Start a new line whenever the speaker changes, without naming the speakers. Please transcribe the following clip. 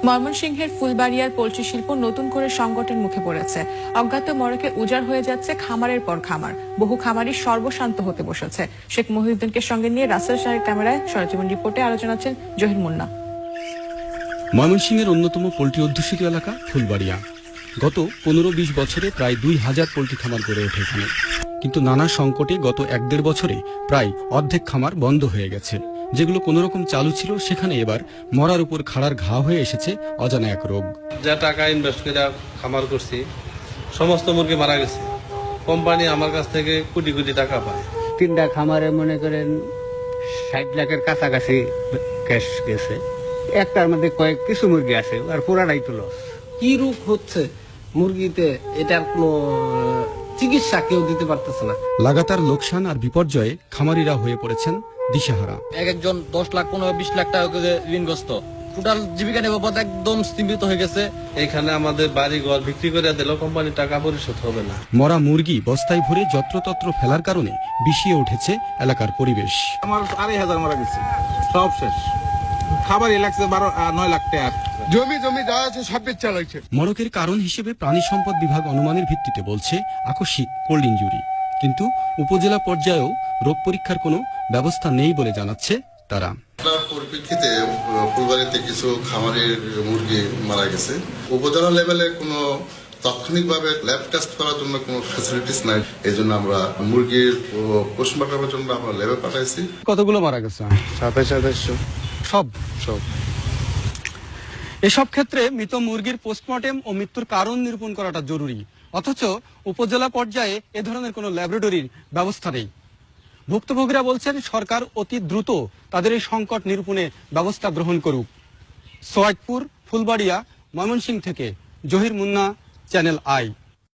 ময়মনসিংহের ফুলবাড়িয়ার পোল্ট্রি শিল্প নতুন করে সংকটের মুখে পড়েছে। অজ্ঞাত মড়কে উজাড় হয়ে যাচ্ছে খামারের পর খামার। বহু খামারই সর্বশান্ত হতে বসেছে। শেখ মহিউদ্দিনকে সঙ্গে নিয়ে রাসেল শাহের ক্যামেরায় সরেজমিন রিপোর্টে আলোচনা আছেন জহির মুন্না।
ময়মনসিংহের অন্যতম পোল্ট্রি অধ্যুষিত এলাকা ফুলবাড়িয়া। গত 15-20 বছরে প্রায় 2000 পোল্ট্রি খামার গড়ে ওঠে এখানে, কিন্তু নানা সংকটে গত 1-1.5 বছরে প্রায় অর্ধেক খামার বন্ধ হয়ে গেছে। যেগুলো কোনো রকম চালু ছিল সেখানে এবার মরার উপর খাড়ার ঘা হয়ে এসেছে অজানা এক রোগ।
যা টাকা ইনভেস্ট করে খামার করছি সমস্ত মুরগি মারা গেছে। কোম্পানি আমার কাছ থেকে কোটি কোটি টাকা পায়।
3টা খামারে মনে করেন 60 লাখের কাছাকাছি ক্যাশ গেছে। একটার মধ্যে কিছু মুরগি আছে আর পুরাটাই তো লস।
কি রোগ হচ্ছে মুরগিতে, এটার কোনো চিকিৎসা কেউ দিতে পারতেছে না।
লাগাতার লোকসান আর বিপর্যয়ে খামারিরা হয়ে পড়েছেন দিশেহারা।
একজন 10 লাখ 15-20 লাখ টাকা করে ঋণগ্রস্ত। টোটাল জীবিকা নির্বাহ একদম স্থবির হয়ে গেছে।
এখানে আমাদের বাড়ি ঘর বিক্রি করে দিলেও কোম্পানি টাকা পরিশোধ হবে না।
মরা মুরগি বস্তায় ভরে যত্রতত্র ফেলার কারণে বিষিয়ে উঠেছে এলাকার পরিবেশ।
আমার 2500 মারা গেছে, সব শেষ। খাবারই লাগছে 9 লাখ টাকা। জমি যা আছে সব বেচা লাগছে।
মড়কের কারণ হিসেবে প্রাণী সম্পদ বিভাগ অনুমানের ভিত্তিতে বলছে আকস্মিক কোল্ড ইনজুরি, কিন্তু উপজেলা পর্যায়েও রোগ পরীক্ষার কোনো ব্যবস্থা নেই বলে জানাচ্ছে তারা।
পরিপ্রেক্ষিতে ফুলবাড়িতে কিছু খামারের মুরগি মারা গেছে। উপজেলা লেভেলে কোনো তাৎক্ষণিকভাবে ল্যাব টেস্ট করার জন্য কোনো ফ্যাসিলিটিস নাই। এই জন্য আমরা মুরগির পোস্টমর্টমের জন্য আমরা ল্যাবে পাঠাইছি।
কতগুলো মারা গেছে?
2700।
সব। এসব ক্ষেত্রে মৃত মুরগির পোস্টমর্টেম ও মৃত্যুর কারণ নিরূপণ করাটা জরুরি, অথচ উপজেলা পর্যায়ে এ ধরনের কোনো ল্যাবরেটরির ব্যবস্থা নেই। ভুক্তভোগীরা বলছেন সরকার অতি দ্রুত তাদের এই সংকট নিরূপণে ব্যবস্থা গ্রহণ করুক। সোয়াইটপুর, ফুলবাড়িয়া, ময়মনসিংহ থেকে জহির মুন্না, চ্যানেল আই।